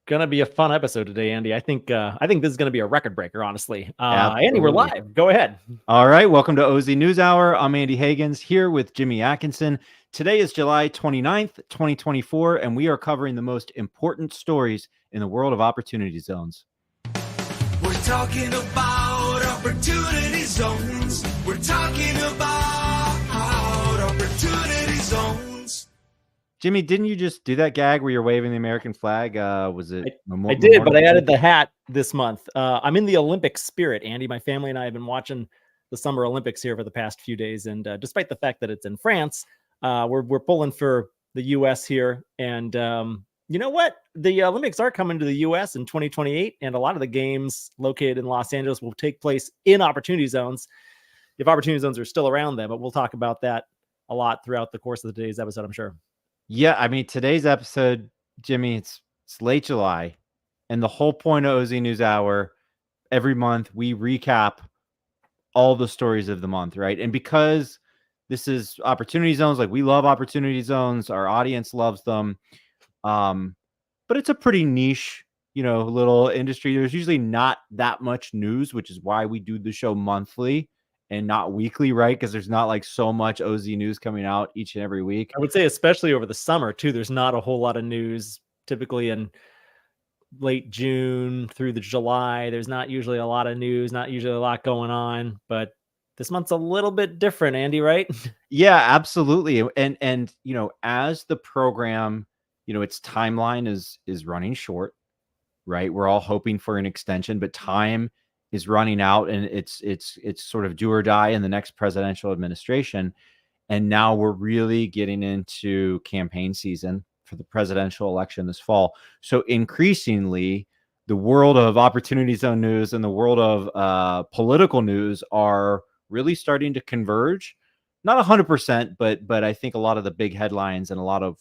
Gonna be a fun episode today, Andy. I think this is gonna be a record breaker, honestly. Andy, we're Absolutely. live. Go ahead. All right. Welcome to OZ NewsHour. I'm Andy Hagans here with Jimmy Atkinson. Today is July 29th, 2024, and we are covering the most important stories in the world of opportunity zones. We're talking about opportunity zones. We're talking about opportunity zones. Jimmy, didn't you just do that gag where you're waving the American flag? Was it? I did, but I added the hat this month. I'm in the Olympic spirit, Andy. My family and I have been watching the Summer Olympics here for the past few days, and despite the fact that it's in France, we're pulling for the U.S. here. And you know what? The Olympics are coming to the U.S. in 2028, and a lot of the games located in Los Angeles will take place in opportunity zones, if opportunity zones are still around them. But we'll talk about that a lot throughout the course of today's episode, I'm sure. Yeah, I mean, today's episode, Jimmy, it's late July, and the whole point of OZ NewsHour, every month we recap all the stories of the month, right? And because this is opportunity zones, like we love opportunity zones, our audience loves them, but it's a pretty niche, little industry. There's usually not that much news, which is why we do the show monthly and not weekly, right? Because there's not like so much OZ news coming out each and every week. I would say especially over the summer too, there's not a whole lot of news typically in late June through the July. There's not usually a lot of news, not usually a lot going on, but this month's a little bit different, Andy, right? Yeah, absolutely. And as the program, its timeline is running short, right? We're all hoping for an extension, but time is running out, and it's sort of do or die in the next presidential administration. And now we're really getting into campaign season for the presidential election this fall. So increasingly, the world of opportunity zone news and the world of political news are really starting to converge. Not 100%, but I think a lot of the big headlines and a lot of,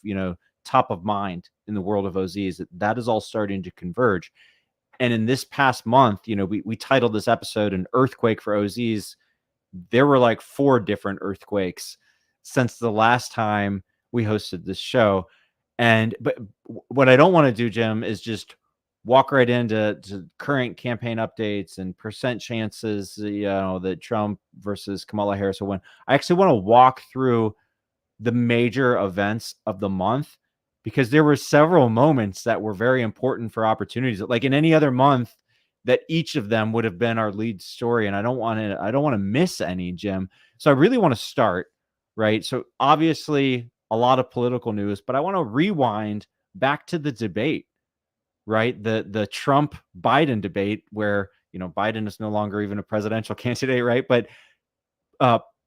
top of mind in the world of OZs, that is all starting to converge. And in this past month, we titled this episode An Earthquake for OZs. There were like 4 different earthquakes since the last time we hosted this show. But what I don't want to do, Jim, is just walk right into current campaign updates and percent chances, that Trump versus Kamala Harris will win. I actually want to walk through the major events of the month, because there were several moments that were very important for opportunities. Like in any other month, that each of them would have been our lead story, and I don't want to miss any, Jim. So I really want to start, right? So obviously a lot of political news, but I want to rewind back to the debate, right? The Trump Biden debate, where Biden is no longer even a presidential candidate, right? But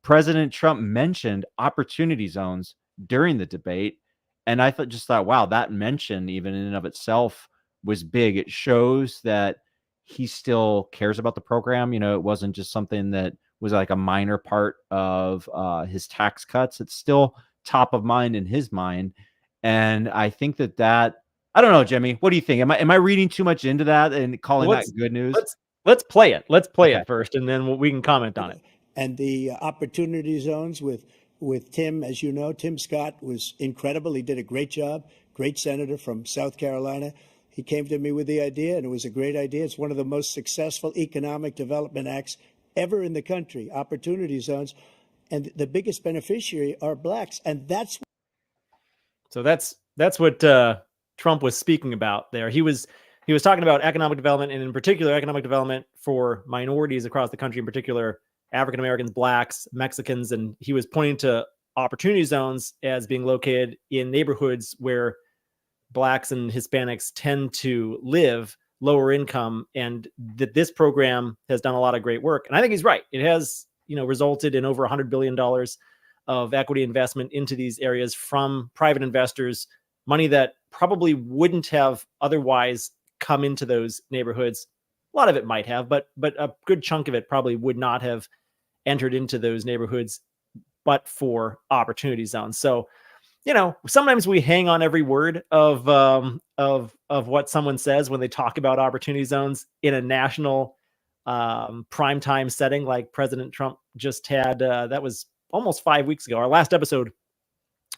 President Trump mentioned opportunity zones during the debate. And I thought, wow, that mention even in and of itself was big. It shows that he still cares about the program. It wasn't just something that was like a minor part of his tax cuts. It's still top of mind in his mind. And I think that I don't know, Jimmy, what do you think? Am I reading too much into that and calling that good news? Let's play it. Let's play it first, and then we can comment on it. And the opportunity zones with Tim, as you know, Tim Scott was incredible. He did a great job, great senator from South Carolina. He came to me with the idea, and it was a great idea. It's one of the most successful economic development acts ever in the country, opportunity zones. And the biggest beneficiary are blacks. And that's what Trump was speaking about there. He was talking about economic development, and in particular, economic development for minorities across the country, in particular, African Americans, blacks, Mexicans, and he was pointing to opportunity zones as being located in neighborhoods where blacks and Hispanics tend to live, lower income, and that this program has done a lot of great work. And I think he's right. It has, resulted in over $100 billion of equity investment into these areas from private investors, money that probably wouldn't have otherwise come into those neighborhoods. A lot of it might have, but a good chunk of it probably would not have entered into those neighborhoods, but for opportunity zones. So, sometimes we hang on every word of what someone says when they talk about opportunity zones in a national primetime setting, like President Trump just had. That was almost 5 weeks ago. Our last episode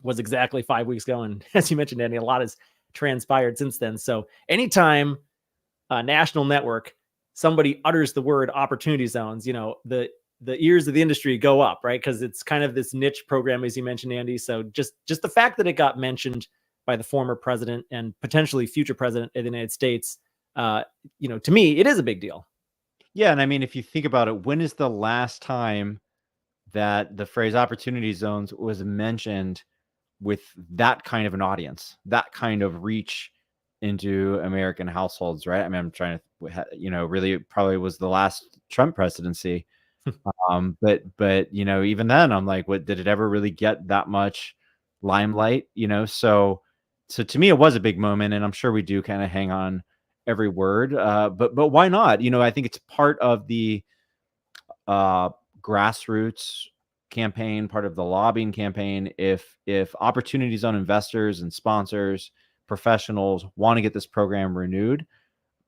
was exactly 5 weeks ago, and as you mentioned, Andy, a lot has transpired since then. So anytime a national network, somebody utters the word opportunity zones, the ears of the industry go up, right? Because it's kind of this niche program, as you mentioned, Andy. So just the fact that it got mentioned by the former president and potentially future president of the United States, to me, it is a big deal. Yeah. And I mean, if you think about it, when is the last time that the phrase opportunity zones was mentioned with that kind of an audience, that kind of reach into American households, right? I mean, I'm trying to, really probably was the last Trump presidency. But even then I'm like, what, did it ever really get that much limelight? So to me, it was a big moment, and I'm sure we do kind of hang on every word. But why not? I think it's part of the grassroots campaign, part of the lobbying campaign. If opportunity zone investors and sponsors, professionals want to get this program renewed,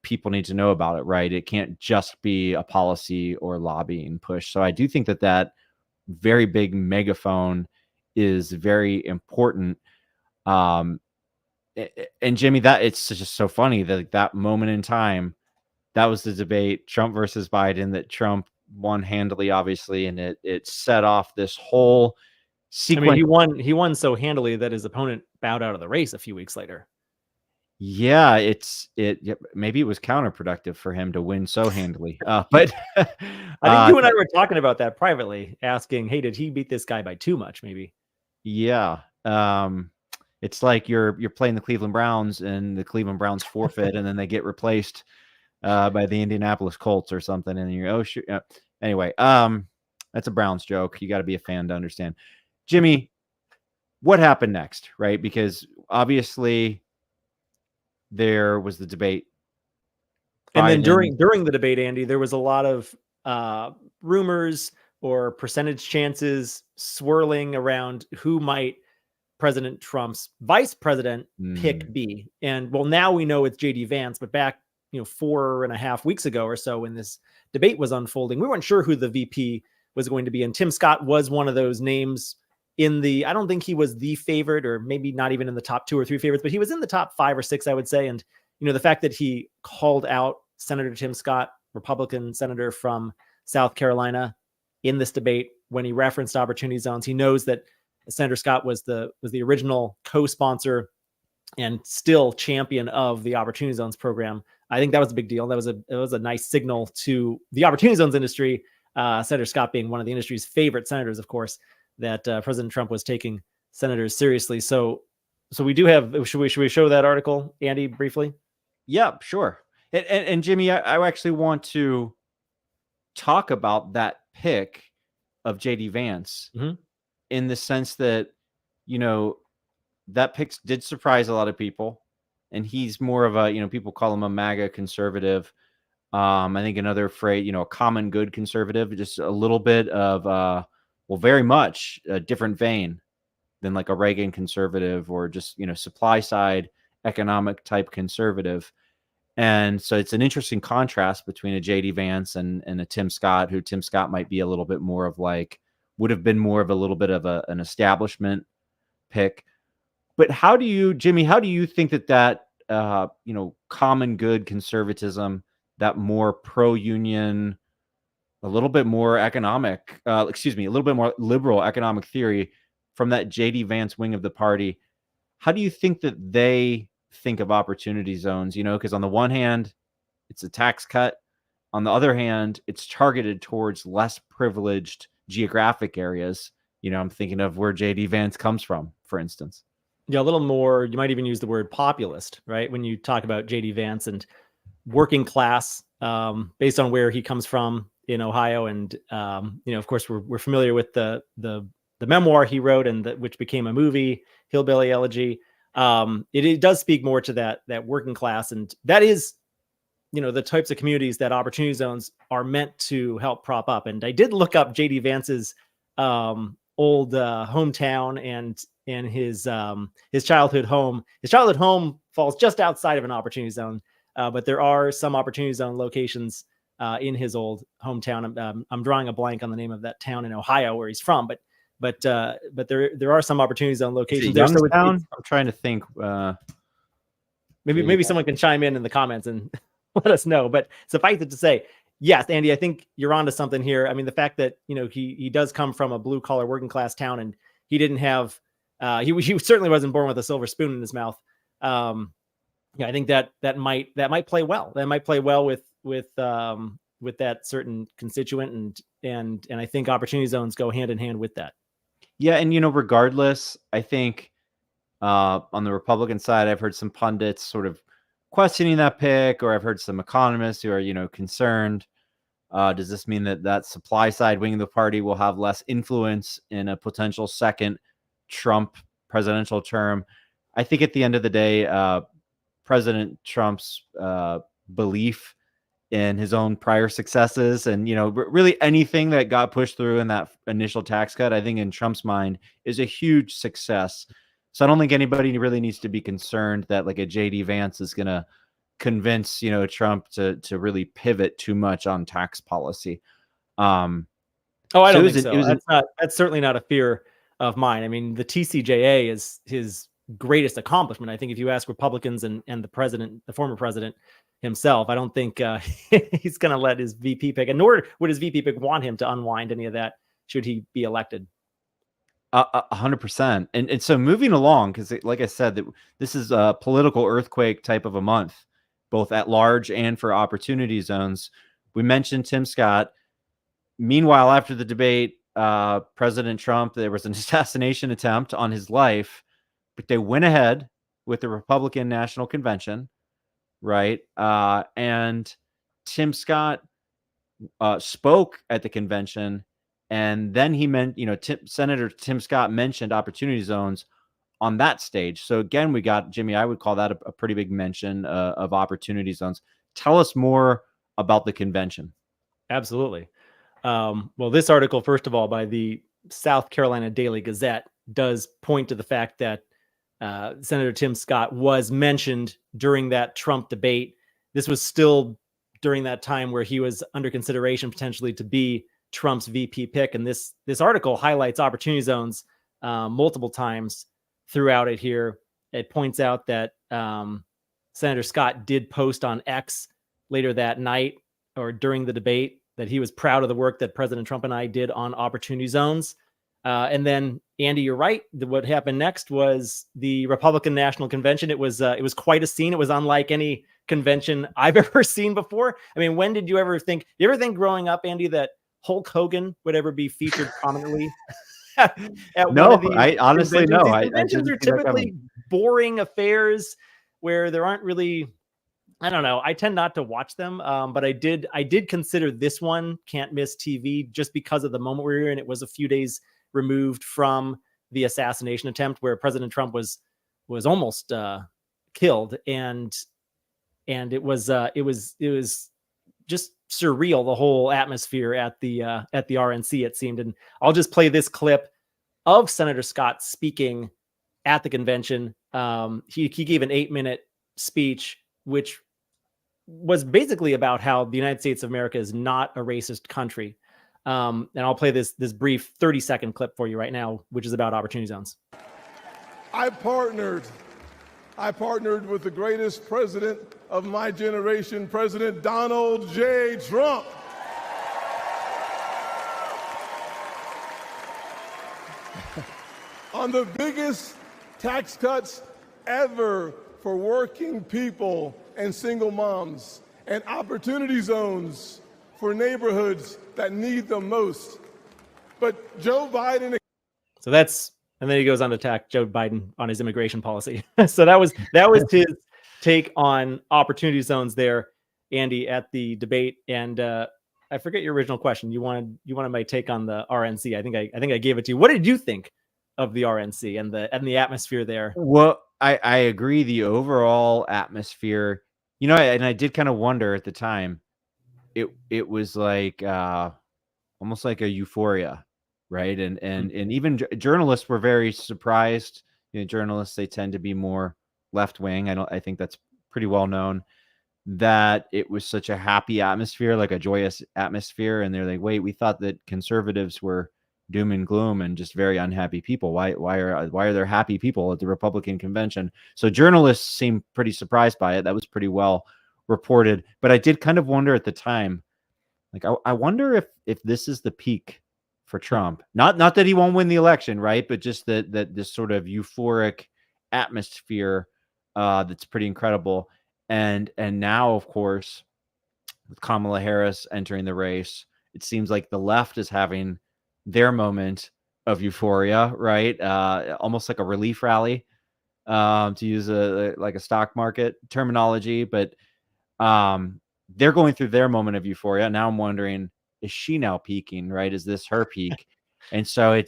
people need to know about it, right? It can't just be a policy or lobbying push. So I do think that very big megaphone is very important. And Jimmy, that it's just so funny that moment in time, that was the debate, Trump versus Biden, that Trump won handily, obviously, and it set off this whole sequence. I mean, he won so handily that his opponent bowed out of the race a few weeks later. Yeah, maybe it was counterproductive for him to win so handily. But I think you and I were talking about that privately, asking, hey, did he beat this guy by too much? Maybe. Yeah. It's like you're playing the Cleveland Browns and the Cleveland Browns forfeit, and then they get replaced by the Indianapolis Colts or something, and you're, oh shoot. Anyway, that's a Browns joke. You got to be a fan to understand. Jimmy, what happened next, right? Because obviously there was the debate. And then during the debate, Andy, there was a lot of rumors or percentage chances swirling around who might President Trump's vice president pick be. And well, now we know it's JD Vance, but back 4.5 weeks ago or so, when this debate was unfolding, we weren't sure who the VP was going to be. And Tim Scott was one of those names I don't think he was the favorite, or maybe not even in the top 2 or 3 favorites, but he was in the top 5 or 6, I would say. And, the fact that he called out Senator Tim Scott, Republican senator from South Carolina, in this debate, when he referenced opportunity zones, he knows that Senator Scott was the original co-sponsor and still champion of the opportunity zones program. I think that was a big deal. It was a nice signal to the opportunity zones industry. Senator Scott being one of the industry's favorite senators, of course, that President Trump was taking senators seriously. So we do have. Should we show that article, Andy, briefly? Yeah, sure. And Jimmy, I actually want to talk about that pick of JD Vance in the sense that that pick did surprise a lot of people, and he's more of a people call him a MAGA conservative. I think another phrase, a common good conservative, just a little bit of very much a different vein than like a Reagan conservative, or just, supply side economic type conservative. And so it's an interesting contrast between a JD Vance and a Tim Scott, who Tim Scott might be a little bit more of would have been more of a little bit of an establishment pick. But Jimmy, how do you think that common good conservatism, that more pro-union, a little bit more economic, a little bit more liberal economic theory from that JD Vance wing of the party, how do you think that they think of opportunity zones? Because on the one hand, it's a tax cut. On the other hand, it's targeted towards less privileged geographic areas. I'm thinking of where JD Vance comes from, for instance. Yeah, a little more, you might even use the word populist, right? When you talk about JD Vance and working class, based on where he comes from in Ohio. And, of course, we're familiar with the memoir he wrote, and which became a movie, Hillbilly Elegy. It does speak more to that working class. And that is, the types of communities that opportunity zones are meant to help prop up. And I did look up JD Vance's old hometown and his childhood home. His childhood home falls just outside of an opportunity zone, but there are some opportunity zone locations in his old hometown. I'm drawing a blank on the name of that town in Ohio where he's from, but there are some opportunity zone locations there. Youngstown? I'm trying to think. Maybe someone can chime in the comments and let us know. But suffice it to say, yes, Andy, I think you're onto something here. I mean, the fact that, you know, he does come from a blue collar working class town, and he didn't have he certainly wasn't born with a silver spoon in his mouth. Yeah, I think that might play well. That might play well with that certain constituent, and I think opportunity zones go hand in hand with that. Yeah, and you know, regardless, I think on the Republican side, I've heard some pundits sort of questioning that pick, or I've heard some economists who are, you know, concerned. Does this mean that supply side wing of the party will have less influence in a potential second Trump presidential term? I think at the end of the day, President Trump's belief in his own prior successes, and, you know, really anything that got pushed through in that initial tax cut, I think in Trump's mind is a huge success. So I don't think anybody really needs to be concerned that like a JD Vance is going to convince, you know, Trump to really pivot too much on tax policy. I don't think so. That's certainly not a fear of mine. I mean, the TCJA is his greatest accomplishment. I think if you ask Republicans and the former president himself, I don't think he's going to let his VP pick, and nor would his VP pick want him to unwind any of that should he be elected. 100%. And so moving along, because like I said, that this is a political earthquake type of a month, both at large and for opportunity zones. We mentioned Tim Scott. Meanwhile, after the debate, President Trump, there was an assassination attempt on his life, but they went ahead with the Republican National Convention, right? And Tim Scott spoke at the convention, and then he meant, you know, Senator Tim Scott mentioned opportunity zones on that stage. So again, we got, Jimmy, I would call that a pretty big mention of opportunity zones. Tell us more about the convention. Absolutely. Well, this article, first of all, by the South Carolina Daily Gazette, does point to the fact that Senator Tim Scott was mentioned during that Trump debate. This was still during that time where he was under consideration potentially to be Trump's VP pick. And this article highlights opportunity zones multiple times throughout it here. It points out that Senator Scott did post on X later that night or during the debate that he was proud of the work that President Trump and I did on opportunity zones. And then, Andy, you're right. What happened next was the Republican National Convention. It was quite a scene. It was unlike any convention I've ever seen before. I mean, when did you ever think growing up, Andy, that Hulk Hogan would ever be featured prominently? No, I honestly know. Conventions are typically boring affairs where there aren't really, I don't know. I tend not to watch them, but I did consider this one can't miss TV just because of the moment we were in. It was a few days removed from the assassination attempt where President Trump was almost killed, and it was just surreal, the whole atmosphere at the RNC, it seemed. And I'll just play this clip of Senator Scott speaking at the convention. He gave an 8-minute speech, which was basically about how the United States of America is not a racist country. And I'll play this brief 30-second clip for you right now, which is about opportunity zones. I partnered with the greatest president of my generation, President Donald J. Trump. On the biggest tax cuts ever for working people and single moms, and opportunity zones for neighborhoods that need them most. But Joe Biden... So that's, and then he goes on to attack Joe Biden on his immigration policy. So that was his take on opportunity zones there, Andy, at the debate. And I forget your original question. You wanted my take on the RNC. I think I gave it to you. What did you think of the RNC and the atmosphere there? Well, I agree. The overall atmosphere, you know, and I did kind of wonder at the time, it was like almost like a euphoria, right? And even journalists were very surprised. You know, journalists, they tend to be more left wing. I think that's pretty well known, that it was such a happy atmosphere, like a joyous atmosphere. And they're like, wait, we thought that conservatives were doom and gloom and just very unhappy people. Why are there happy people at the Republican convention? So journalists seem pretty surprised by it. That was pretty well reported. But I did kind of wonder at the time, like, I wonder if this is the peak for Trump. Not that he won't win the election, right? But just that this sort of euphoric atmosphere that's pretty incredible. And now, of course, with Kamala Harris entering the race, it seems like the left is having their moment of euphoria, right? Almost like a relief rally, to use a stock market terminology. But they're going through their moment of euphoria. Now I'm wondering, is she now peaking, right? Is this her peak? And so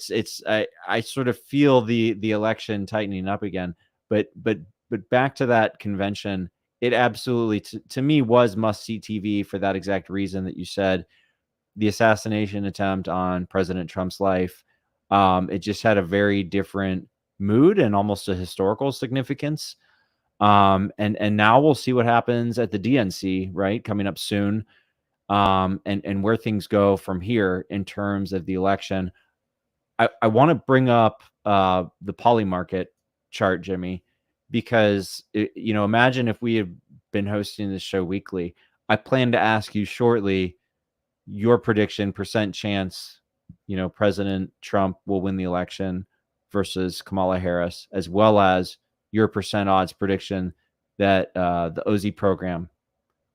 I sort of feel the election tightening up again. But back to that convention, it absolutely to me was must-see TV for that exact reason that you said. The assassination attempt on President Trump's life, it just had a very different mood and almost a historical significance. And now we'll see what happens at the DNC, right, coming up soon, and where things go from here in terms of the election. I want to bring up the poly market chart, Jimmy, because imagine if we had been hosting this show weekly. I plan to ask you shortly your prediction, percent chance, President Trump will win the election versus Kamala Harris, as well as your percent odds prediction that the OZ program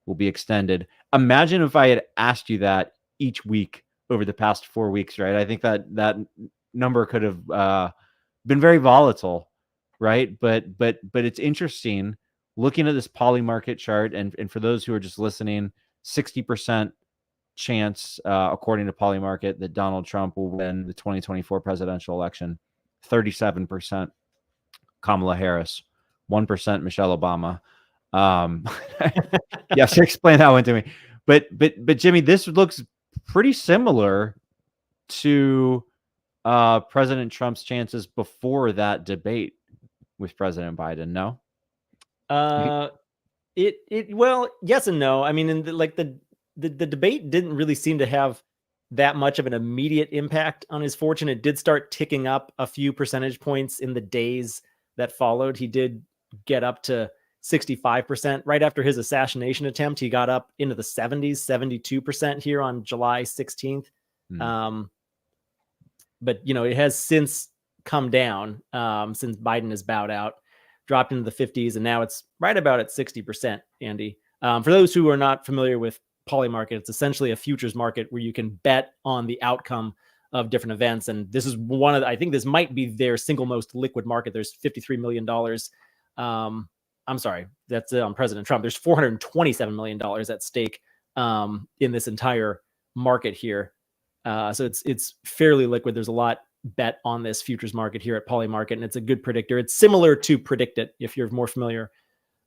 will be extended. Imagine if I had asked you that each week over the past 4 weeks, right? I think that number could have been very volatile, right? But it's interesting looking at this poly market chart, and for those who are just listening, 60% chance, according to Polymarket, that Donald Trump will win the 2024 presidential election. 37% Kamala Harris, 1% Michelle Obama. Yes, explain that one to me. But Jimmy, this looks pretty similar to President Trump's chances before that debate with President Biden. No. Well, yes and no. I mean, the debate didn't really seem to have that much of an immediate impact on his fortune. It did start ticking up a few percentage points in the days that followed. He did get up to 65% right after his assassination attempt. He got up into the 70s, 72% here on July 16th. But it has since come down since Biden has bowed out, dropped into the 50s, and now it's right about at 60%, Andy. For those who are not familiar with Polymarket, it's essentially a futures market where you can bet on the outcome of different events. And this is I think this might be their single most liquid market. There's $53 million. I'm sorry, that's on President Trump. There's $427 million at stake in this entire market here. So it's fairly liquid. There's a lot bet on this futures market here at Polymarket, and it's a good predictor. It's similar to Predict It if you're more familiar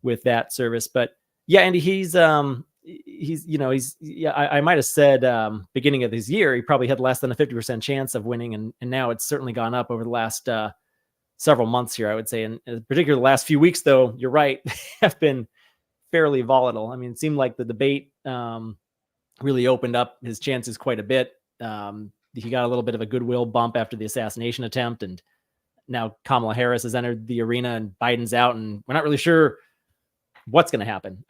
with that service. But yeah, Andy, I might have said beginning of this year, he probably had less than a 50% chance of winning. And now it's certainly gone up over the last several months here, I would say. And particularly the last few weeks, though, you're right, have been fairly volatile. I mean, it seemed like the debate really opened up his chances quite a bit. He got a little bit of a goodwill bump after the assassination attempt. And now Kamala Harris has entered the arena and Biden's out. And we're not really sure what's going to happen.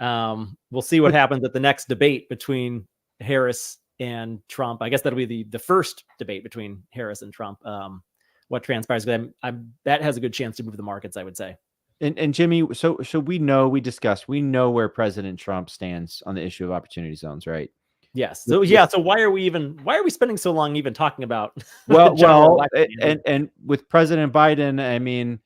We'll see what happens at the next debate between Harris and Trump. I guess that'll be the first debate between Harris and Trump. What transpires with them, that has a good chance to move the markets, I would say. And Jimmy, so we know where President Trump stands on the issue of opportunity zones, right? Yes. So yeah. So why are we spending so long even talking about? And with President Biden, I mean,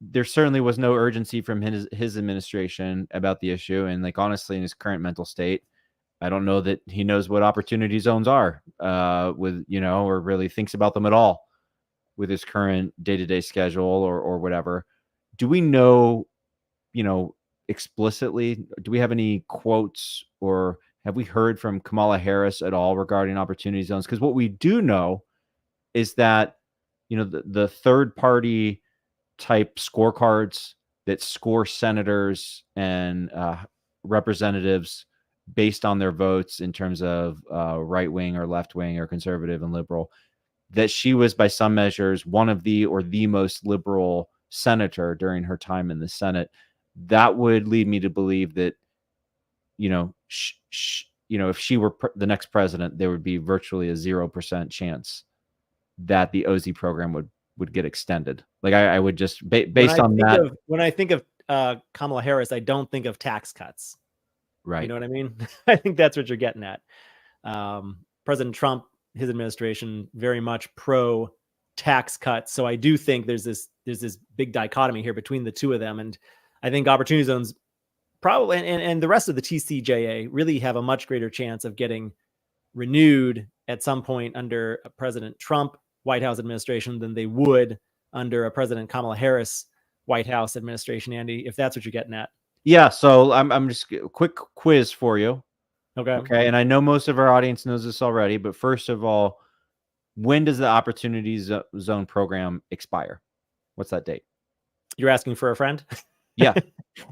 there certainly was no urgency from his administration about the issue. And like, honestly, in his current mental state, I don't know that he knows what opportunity zones are, or really thinks about them at all with his current day-to-day schedule or whatever. Do we know, explicitly, do we have any quotes or have we heard from Kamala Harris at all regarding opportunity zones? Because what we do know is that, the third party type scorecards that score senators and representatives based on their votes in terms of right wing or left wing or conservative and liberal, that she was, by some measures, one of the or the most liberal senator during her time in the Senate, that would lead me to believe that, if she were the next president, there would be virtually a 0% chance that the OZ program would get extended. Like I would just based on that. When I think of Kamala Harris, I don't think of tax cuts. Right. You know what I mean? I think that's what you're getting at. President Trump, his administration, very much pro tax cuts. So I do think there's this big dichotomy here between the two of them. And I think opportunity zones probably, and the rest of the TCJA really have a much greater chance of getting renewed at some point under a President Trump White House administration than they would under a President Kamala Harris White House administration, Andy, if that's what you're getting at. Yeah. So I'm just a quick quiz for you. Okay. And I know most of our audience knows this already, but first of all, when does the Opportunity Zone program expire? What's that date? You're asking for a friend? Yeah.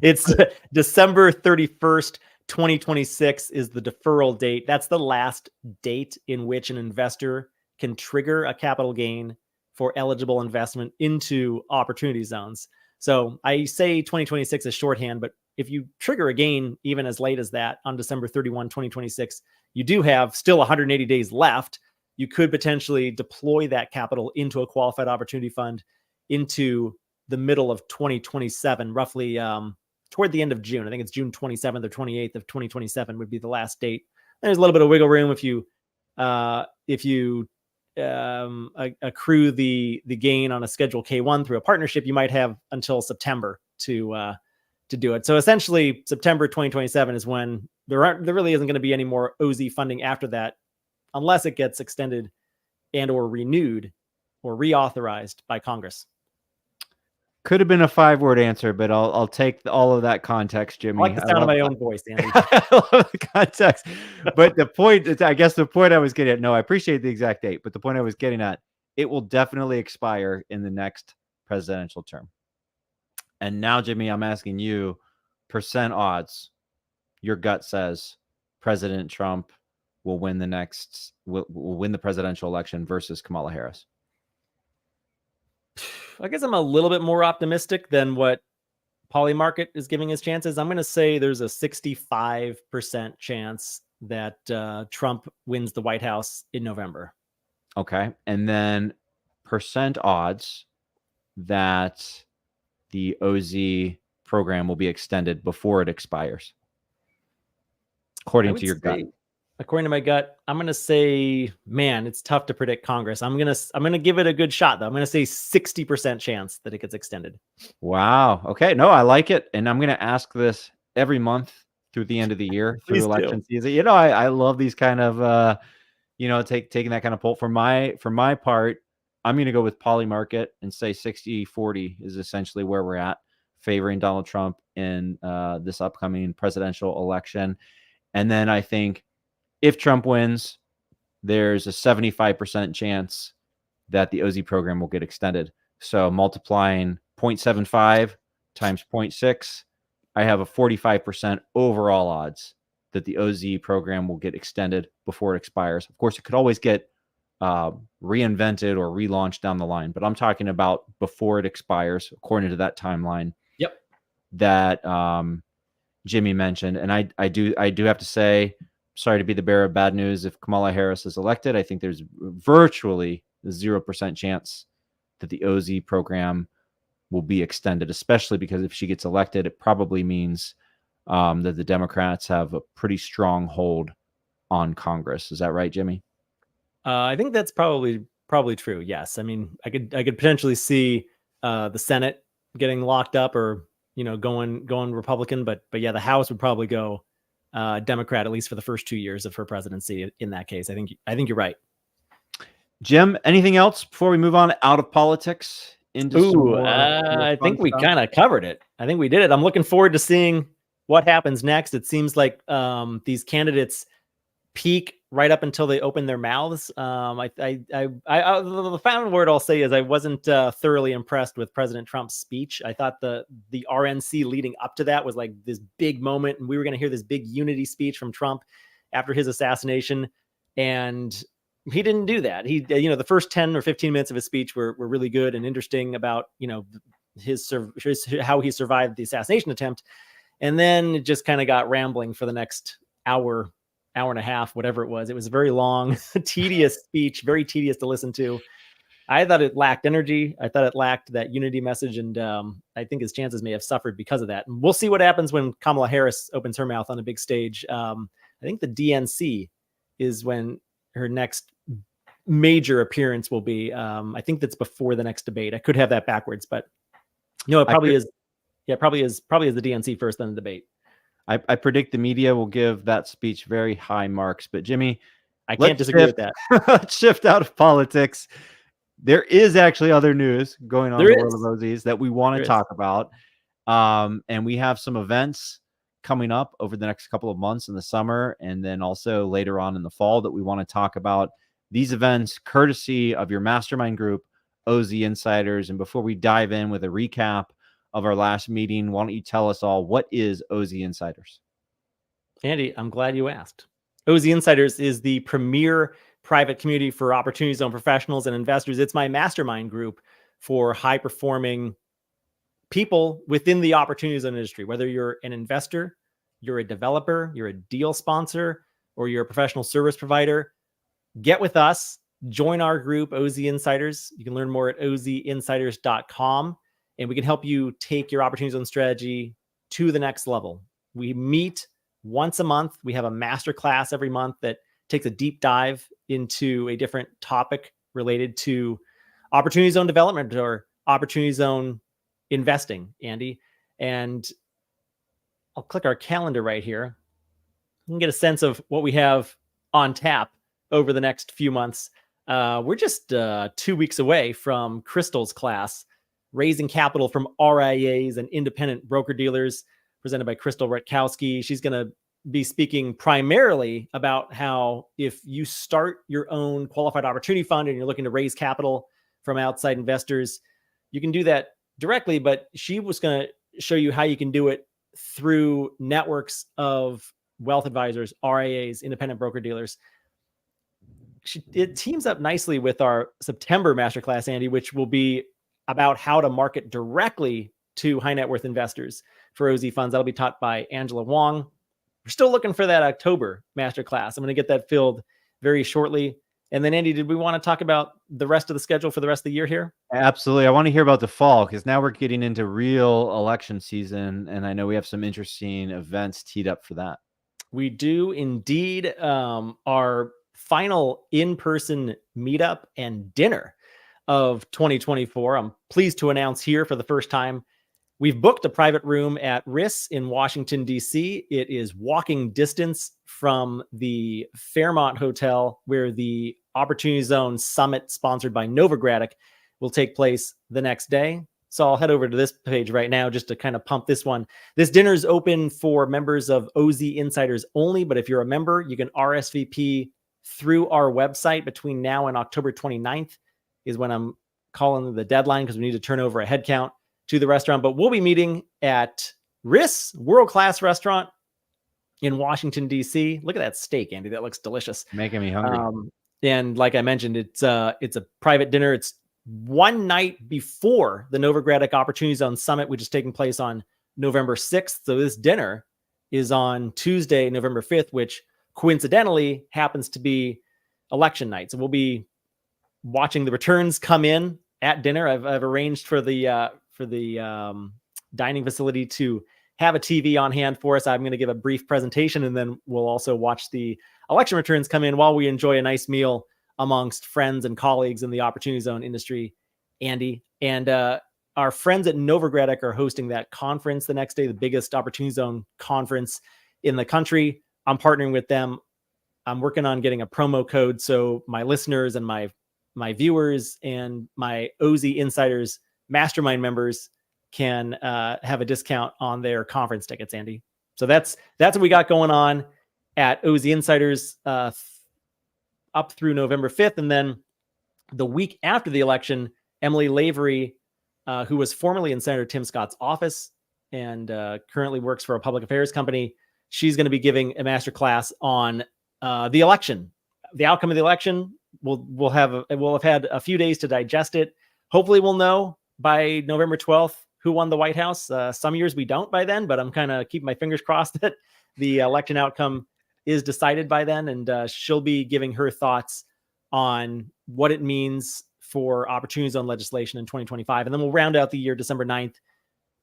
It's December 31st, 2026 is the deferral date. That's the last date in which an investor can trigger a capital gain for eligible investment into opportunity zones. So I say 2026 is shorthand, but if you trigger a gain even as late as that on December 31, 2026, you do have still 180 days left. You could potentially deploy that capital into a qualified opportunity fund into the middle of 2027, roughly toward the end of June. I think it's June 27th or 28th of 2027 would be the last date. There's a little bit of wiggle room if you accrue the gain on a Schedule K1 through a partnership. You might have until September to do it. So essentially, September 2027 is when there really isn't going to be any more OZ funding after that, unless it gets extended and or renewed or reauthorized by Congress. Could have been a 5-word answer, but I'll take all of that context, Jimmy. I like the sound of my own voice, Andy. I love the context. But the point, I guess the point I was getting at, no, I appreciate the exact date, but the point I was getting at, it will definitely expire in the next presidential term. And now, Jimmy, I'm asking you, percent odds, your gut says President Trump will win will win the presidential election versus Kamala Harris. I guess I'm a little bit more optimistic than what Polymarket is giving his chances. I'm going to say there's a 65% chance that Trump wins the White House in November. Okay. And then percent odds that the OZ program will be extended before it expires, according to your gut. According to my gut, I'm going to say, man, it's tough to predict Congress. I'm going to give it a good shot, though. I'm going to say 60% chance that it gets extended. Wow. Okay. No, I like it. And I'm going to ask this every month through the end of the year, through election season. I love these kind of, taking that kind of poll. For my part, I'm going to go with Polymarket and say 60-40 is essentially where we're at, favoring Donald Trump in this upcoming presidential election. And then I think if Trump wins, there's a 75% chance that the OZ program will get extended. So multiplying 0.75 times 0.6, I have a 45% overall odds that the OZ program will get extended before it expires. Of course, it could always get reinvented or relaunched down the line, but I'm talking about before it expires, according to that timeline. Yep. That Jimmy mentioned. And I do have to say, sorry to be the bearer of bad news. If Kamala Harris is elected, I think there's virtually a 0% chance that the OZ program will be extended, especially because if she gets elected, it probably means that the Democrats have a pretty strong hold on Congress. Is that right, Jimmy? I think that's probably true. Yes. I mean, I could potentially see the Senate getting locked up or, going Republican, but yeah, the House would probably go Democrat, at least for the first 2 years of her presidency. In that case, I think you're right. Jim, anything else before we move on out of politics into I think we kind of covered it. I think we did it. I'm looking forward to seeing what happens next. It seems like these candidates peak right up until they open their mouths. The final word I'll say is I wasn't thoroughly impressed with President Trump's speech. I thought the RNC leading up to that was like this big moment, and we were going to hear this big unity speech from Trump after his assassination. And he didn't do that. He, the first 10 or 15 minutes of his speech were really good and interesting about, how he survived the assassination attempt. And then it just kind of got rambling for the next hour and a half, whatever it was. It was a very long, tedious speech, very tedious to listen to. I thought it lacked energy. I thought it lacked that unity message. And I think his chances may have suffered because of that. And we'll see what happens when Kamala Harris opens her mouth on a big stage. I think the DNC is when her next major appearance will be. I think that's before the next debate. I could have that backwards, but no, it probably is. Yeah, probably is the DNC first, then the debate. I predict the media will give that speech very high marks. But Jimmy, I can't disagree with that. Let's shift out of politics. There is actually other news going on in the world of OZs that we want to talk about. And we have some events coming up over the next couple of months in the summer, and then also later on in the fall that we want to talk about. These events, courtesy of your mastermind group, OZ Insiders. And before we dive in with a recap of our last meeting, why don't you tell us all, what is OZ Insiders? Andy, I'm glad you asked. OZ Insiders is the premier private community for opportunity zone professionals and investors. It's my mastermind group for high performing people within the opportunity zone industry, whether you're an investor, you're a developer, you're a deal sponsor, or you're a professional service provider. Get with us, join our group, OZ Insiders. You can learn more at ozinsiders.com, and we can help you take your opportunity zone strategy to the next level. We meet once a month. We have a masterclass every month that takes a deep dive into a different topic related to opportunity zone development or opportunity zone investing, Andy. And I'll click our calendar right here. You can get a sense of what we have on tap over the next few months. We're just 2 weeks away from Crystal's class, Raising Capital from RIAs and Independent Broker-Dealers, presented by Crystal Rutkowski. She's going to be speaking primarily about how if you start your own qualified opportunity fund and you're looking to raise capital from outside investors, you can do that directly, but she was going to show you how you can do it through networks of wealth advisors, RIAs, independent broker-dealers. It teams up nicely with our September masterclass, Andy, which will be about how to market directly to high net worth investors for OZ funds. That'll be taught by Angela Wong. We're still looking for that October masterclass. I'm going to get that filled very shortly. And then, Andy, did we want to talk about the rest of the schedule for the rest of the year here? Absolutely. I want to hear about the fall, because now we're getting into real election season, and I know we have some interesting events teed up for that. We do indeed. Our final in-person meetup and dinner of 2024. I'm pleased to announce here for the first time, we've booked a private room at RIS in Washington, D.C. It is walking distance from the Fairmont Hotel, where the Opportunity Zone Summit, sponsored by Novogradac, will take place the next day. So I'll head over to this page right now just to kind of pump this one. This dinner is open for members of OZ Insiders only, but if you're a member, you can RSVP through our website between now and October 29th is when I'm calling the deadline, because we need to turn over a head count to the restaurant. But we'll be meeting at RIS, world-class restaurant in Washington, D.C. Look at that steak, Andy. That looks delicious. Making me hungry. And like I mentioned, it's a private dinner. It's one night before the Novogradac Opportunity Zone Summit, which is taking place on November 6th. So this dinner is on Tuesday, November 5th, which coincidentally happens to be election night. So we'll be watching the returns come in at dinner. I've arranged for the dining facility to have a TV on hand for us. I'm going to give a brief presentation, and then we'll also watch the election returns come in while we enjoy a nice meal amongst friends and colleagues in the Opportunity Zone industry, Andy. And our friends at Novogradac are hosting that conference the next day, the biggest Opportunity Zone conference in the country. I'm partnering with them. I'm working on getting a promo code so my listeners and my viewers and my OZ Insiders mastermind members can have a discount on their conference tickets, Andy. So that's what we got going on at OZ Insiders up through November 5th. And then the week after the election, Emily Lavery, who was formerly in Senator Tim Scott's office and currently works for a public affairs company, she's going to be giving a masterclass on the election, the outcome of the election, we'll have had a few days to digest it. Hopefully we'll know by November 12th who won the White House. Some years we don't by then, but I'm kind of keeping my fingers crossed that the election outcome is decided by then. And she'll be giving her thoughts on what it means for opportunity zone legislation in 2025. And then we'll round out the year December 9th.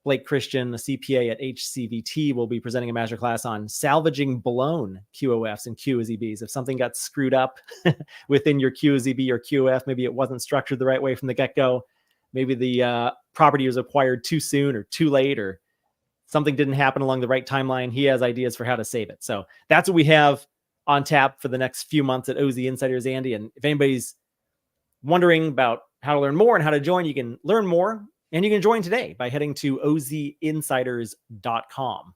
Blake Christian, the CPA at HCVT, will be presenting a masterclass on salvaging blown QOFs and QOZBs. If something got screwed up within your QOZB or QOF, maybe it wasn't structured the right way from the get-go, maybe the property was acquired too soon or too late, or something didn't happen along the right timeline, he has ideas for how to save it. So that's what we have on tap for the next few months at OZ Insiders, Andy. And if anybody's wondering about how to learn more and how to join, you can learn more. And you can join today by heading to ozinsiders.com.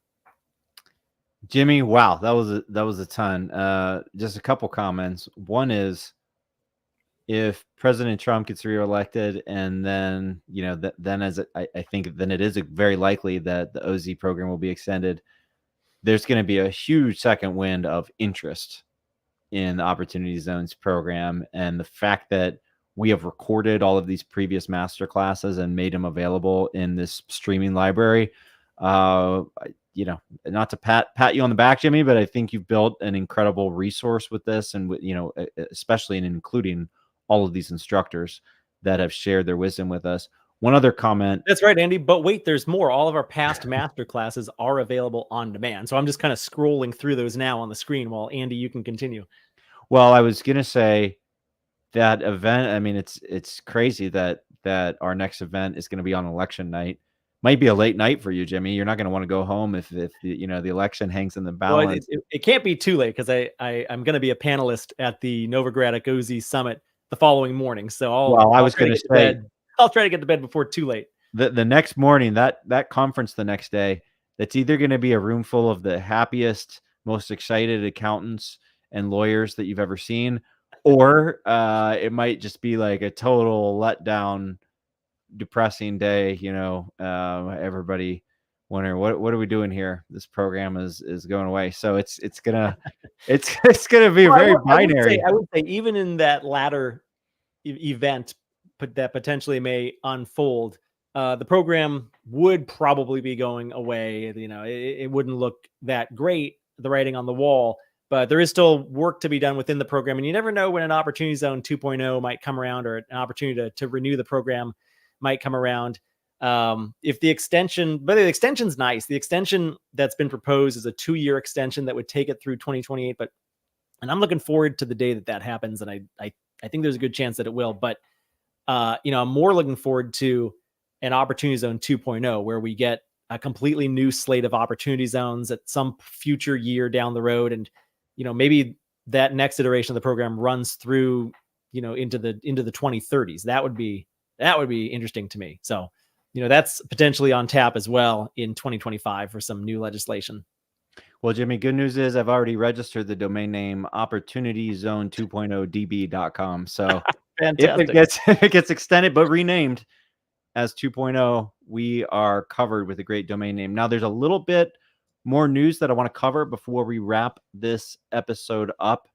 Jimmy, wow, that was a ton. Just a couple comments. One is, if President Trump gets reelected, and then then I think then it is very likely that the OZ program will be extended. There's going to be a huge second wind of interest in the Opportunity Zones program, and the fact that we have recorded all of these previous master classes and made them available in this streaming library. Not to pat you on the back, Jimmy, but I think you've built an incredible resource with this, and especially in including all of these instructors that have shared their wisdom with us. One other comment. That's right, Andy. But wait, there's more. All of our past master classes are available on demand. So I'm just kind of scrolling through those now on the screen while Andy, you can continue. Well, I was going to say, that event, I mean, it's crazy that our next event is going to be on election night. Might be a late night for you, Jimmy. You're not going to want to go home if the election hangs in the balance. Well, it can't be too late, because I'm going to be a panelist at the Novogradac OZ Summit the following morning. So I'll try to get to bed before too late. The next morning, that conference the next day, that's either going to be a room full of the happiest, most excited accountants and lawyers that you've ever seen, or it might just be like a total letdown, depressing day. Everybody wondering what are we doing here? This program is going away. So it's gonna be very binary. I would say even in that latter event that potentially may unfold, the program would probably be going away. It wouldn't look that great, the writing on the wall. But there is still work to be done within the program. And you never know when an Opportunity Zone 2.0 might come around, or an opportunity to renew the program might come around. If the extension's nice. The extension that's been proposed is a 2-year extension that would take it through 2028. And I'm looking forward to the day that happens. And I think there's a good chance that it will. But, I'm more looking forward to an Opportunity Zone 2.0, where we get a completely new slate of opportunity zones at some future year down the road. And, maybe that next iteration of the program runs through, into the 2030s. That would be interesting to me. So, that's potentially on tap as well in 2025 for some new legislation. Well, Jimmy, good news is I've already registered the domain name opportunityzone2.0db.com. So if it gets extended but renamed as 2.0, we are covered with a great domain name. Now, there's a little bit more news that I want to cover before we wrap this episode up.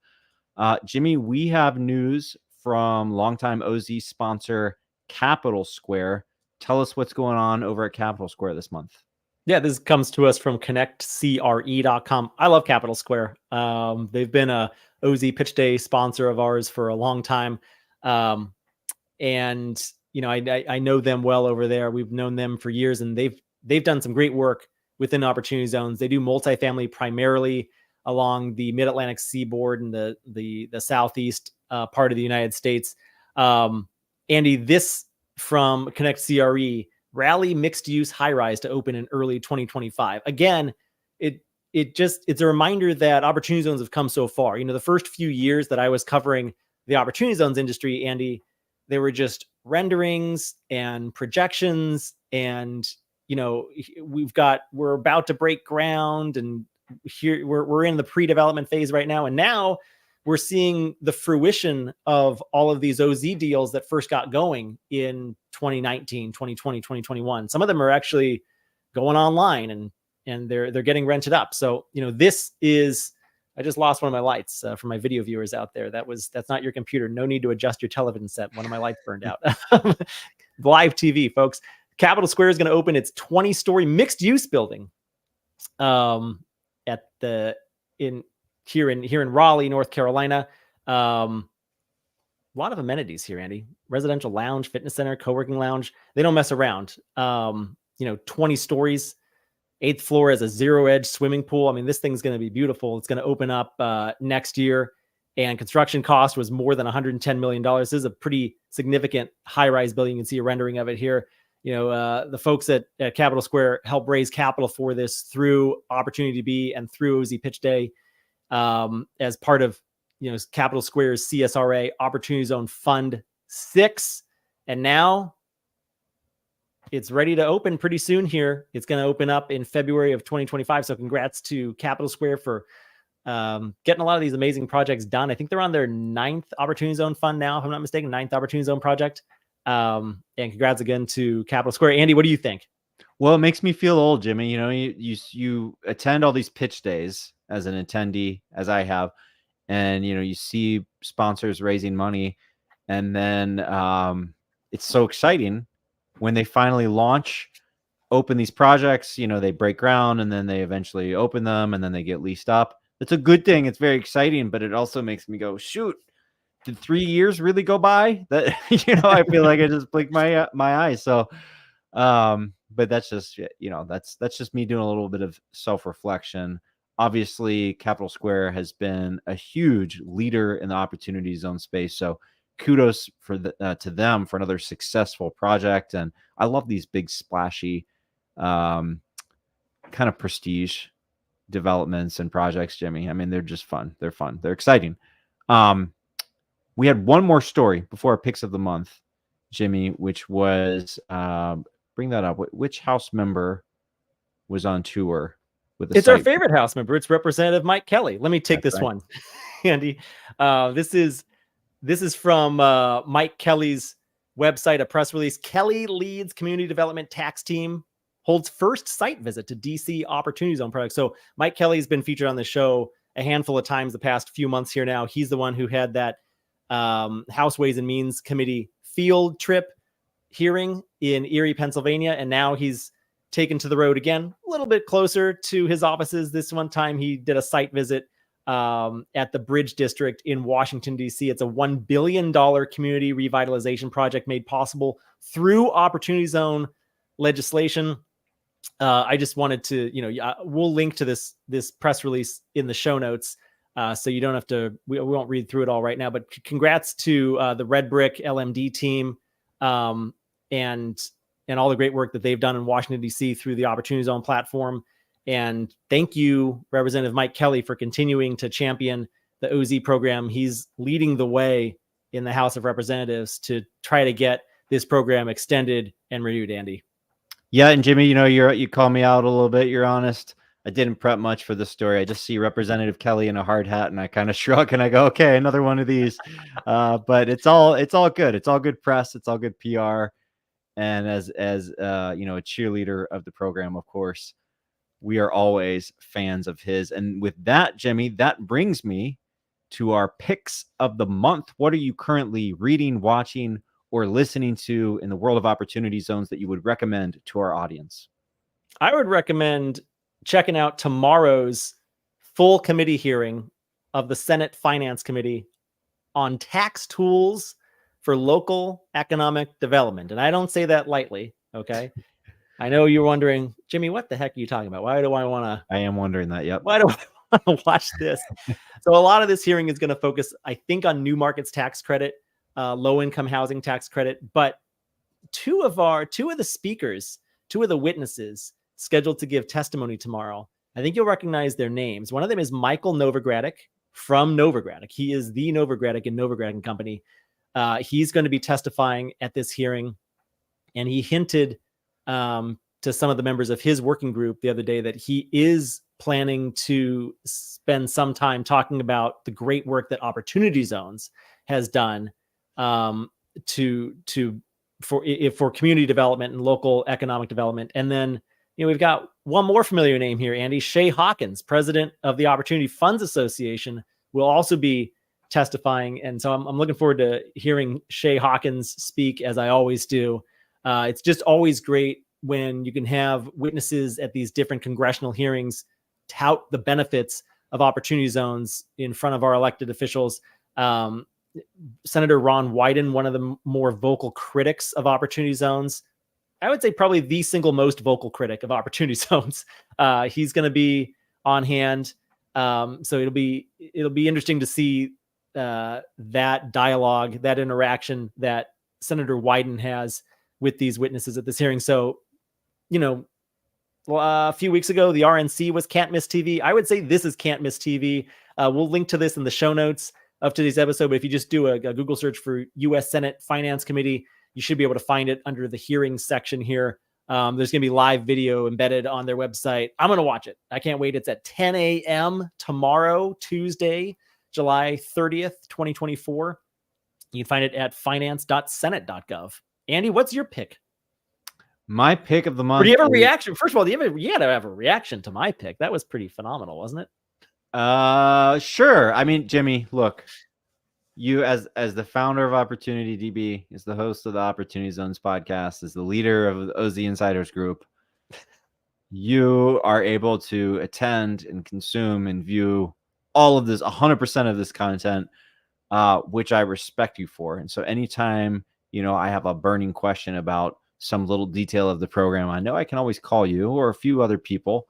Jimmy, we have news from longtime OZ sponsor Capital Square. Tell us what's going on over at Capital Square this month. Yeah, this comes to us from connectcre.com. I love Capital Square. They've been a OZ Pitch Day sponsor of ours for a long time. And I know them well over there. We've known them for years, and they've done some great work within opportunity zones. They do multifamily primarily along the mid-Atlantic seaboard and the southeast part of the United States. Andy, this from Connect CRE, Rally mixed use high rise to open in early 2025. Again, it's a reminder that opportunity zones have come so far. The first few years that I was covering the opportunity zones industry, Andy, they were just renderings and projections, and we're about to break ground, and here we're in the pre-development phase right now. And now we're seeing the fruition of all of these OZ deals that first got going in 2019, 2020, 2021. Some of them are actually going online and they're getting rented up. So, this is I just lost one of my lights for my video viewers out there. That's not your computer. No need to adjust your television set. One of my lights burned out. Live TV, folks. Capitol Square is going to open its 20-story mixed-use building here in Raleigh, North Carolina. A lot of amenities here, Andy. Residential lounge, fitness center, co-working lounge. They don't mess around. 20 stories. 8th floor has a zero-edge swimming pool. I mean, this thing's going to be beautiful. It's going to open up next year, and construction cost was more than $110 million. This is a pretty significant high-rise building. You can see a rendering of it here. The folks at Capitol Square helped raise capital for this through Opportunity B and through OZ Pitch Day as part of Capitol Square's CSRA Opportunity Zone Fund 6. And now it's ready to open pretty soon here. It's going to open up in February of 2025. So congrats to Capitol Square for getting a lot of these amazing projects done. I think they're on their 9th Opportunity Zone Fund now, if I'm not mistaken, 9th Opportunity Zone project. And congrats again to Capitol Square. Andy, what do you think? Well, it makes me feel old, Jimmy. You attend all these pitch days as an attendee, as I have, and you see sponsors raising money, and then it's so exciting when they finally open these projects. They break ground, and then they eventually open them, and then they get leased up. It's a good thing. It's very exciting, but it also makes me go, shoot, did 3 years really go by? That I feel like I just blinked my eyes. So, but that's just that's just me doing a little bit of self-reflection. Obviously, Capitol Square has been a huge leader in the Opportunity Zone space. So kudos to them for another successful project. And I love these big splashy kind of prestige developments and projects, Jimmy. I mean, they're just fun. They're fun. They're exciting. We had one more story before our picks of the month, Jimmy, which was bring that up. Which House member was on tour with It's our favorite House member. It's Representative Mike Kelly. Let me take this one, Andy. This is from Mike Kelly's website, a press release. Kelly leads community development tax team, holds first site visit to DC Opportunity Zone project. So Mike Kelly's been featured on the show a handful of times the past few months here now. He's the one who had that House Ways and Means Committee field trip hearing in Erie, Pennsylvania. And now he's taken to the road again, a little bit closer to his offices. This one time he did a site visit at the Bridge District in Washington, D.C. It's a $1 billion community revitalization project made possible through Opportunity Zone legislation. I just wanted to, we'll link to this press release in the show notes. So you don't have to, we won't read through it all right now, but congrats to the Red Brick LMD team and all the great work that they've done in Washington, D.C. through the Opportunity Zone platform. And thank you, Representative Mike Kelly, for continuing to champion the OZ program. He's leading the way in the House of Representatives to try to get this program extended and renewed, Andy. Yeah, and Jimmy, you call me out a little bit. You're honest. I didn't prep much for this story. I just see Representative Kelly in a hard hat, and I kind of shrug and I go, okay, another one of these. But it's all good. It's all good press. It's all good PR. And as a cheerleader of the program, of course, we are always fans of his. And with that, Jimmy, that brings me to our picks of the month. What are you currently reading, watching, or listening to in the world of Opportunity Zones that you would recommend to our audience? I would recommend checking out tomorrow's full committee hearing of the Senate Finance Committee on tax tools for local economic development. And I don't say that lightly, okay? I know you're wondering, Jimmy, what the heck are you talking about? Why do I want to? I am wondering that, yep. Why do I want to watch this? So a lot of this hearing is going to focus, I think, on new markets tax credit, low-income housing tax credit. But two of the speakers, two of the witnesses scheduled to give testimony tomorrow, I think you'll recognize their names. One of them is Michael Novogradac from Novogradac. He is the Novogradac and Novogradac Company. He's going to be testifying at this hearing, and he hinted to some of the members of his working group the other day that he is planning to spend some time talking about the great work that Opportunity Zones has done for community development and local economic development. And then, we've got one more familiar name here, Andy. Shay Hawkins, president of the Opportunity Funds Association, will also be testifying. And so I'm looking forward to hearing Shay Hawkins speak, as I always do. It's just always great when you can have witnesses at these different congressional hearings tout the benefits of opportunity zones in front of our elected officials. Senator Ron Wyden, one of the more vocal critics of opportunity zones, I would say probably the single most vocal critic of opportunity zones. He's going to be on hand. So it'll be interesting to see that dialogue, that interaction that Senator Wyden has with these witnesses at this hearing. So, a few weeks ago, the RNC was Can't Miss TV. I would say this is Can't Miss TV. We'll link to this in the show notes of today's episode. But if you just do a Google search for U.S. Senate Finance Committee, you should be able to find it under the hearings section here. There's going to be live video embedded on their website. I'm going to watch it. I can't wait. It's at 10 a.m. tomorrow, Tuesday, July 30th, 2024. You can find it at finance.senate.gov. Andy, what's your pick? My pick of the month. Or do you have a reaction? First of all, you got to have a reaction to my pick. That was pretty phenomenal, wasn't it? Sure. I mean, Jimmy, look, you as the founder of Opportunity DB, as the host of the Opportunity Zones podcast, as the leader of the OZ Insiders Group, you are able to attend and consume and view all of this, 100% of this content, which I respect you for. And so anytime, I have a burning question about some little detail of the program, I know I can always call you or a few other people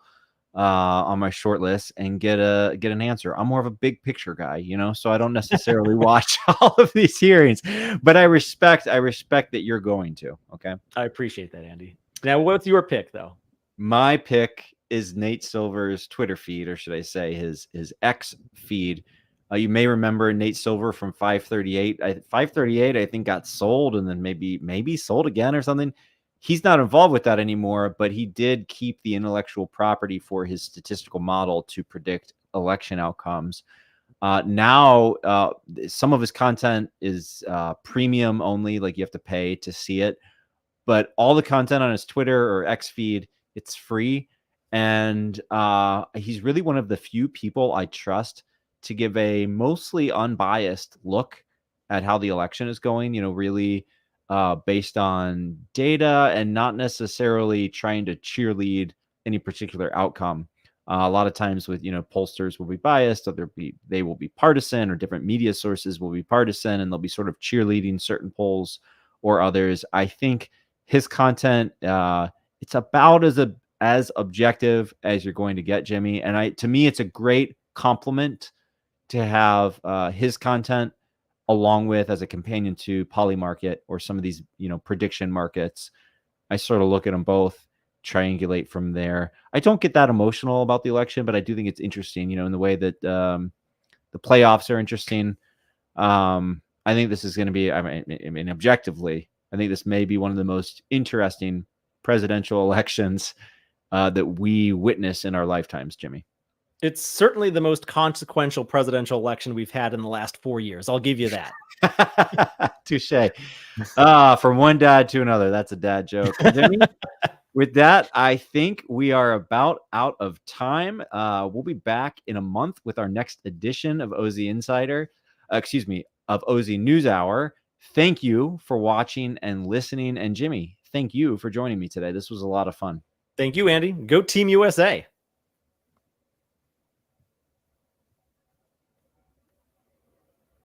on my short list and get an answer. I'm more of a big picture guy, so I don't necessarily watch all of these hearings, but I respect that you're going to. Okay. I appreciate that, Andy. Now, what's your pick though? My pick is Nate Silver's Twitter feed, or should I say his X feed. You may remember Nate Silver from 538. 538, I think, got sold and then maybe sold again or something. He's not involved with that anymore, but he did keep the intellectual property for his statistical model to predict election outcomes. Now, some of his content is premium only, like you have to pay to see it. But all the content on his Twitter or X feed, it's free. And he's really one of the few people I trust to give a mostly unbiased look at how the election is going, really based on data and not necessarily trying to cheerlead any particular outcome. A lot of times with, pollsters will be biased, or they will be partisan, or different media sources will be partisan, and they'll be sort of cheerleading certain polls or others. I think his content, it's about as objective as you're going to get, Jimmy. And to me, it's a great compliment to have his content along with as a companion to Polymarket or some of these, prediction markets. I sort of look at them both, triangulate from there. I don't get that emotional about the election, but I do think it's interesting, in the way that the playoffs are interesting. I think this is going to be, I mean, objectively, I think this may be one of the most interesting presidential elections that we witness in our lifetimes, Jimmy. It's certainly the most consequential presidential election we've had in the last 4 years. I'll give you that. Touche. From one dad to another. That's a dad joke. With that, I think we are about out of time. We'll be back in a month with our next edition of OZ Insider. Of OZ NewsHour. Thank you for watching and listening. And Jimmy, thank you for joining me today. This was a lot of fun. Thank you, Andy. Go Team USA.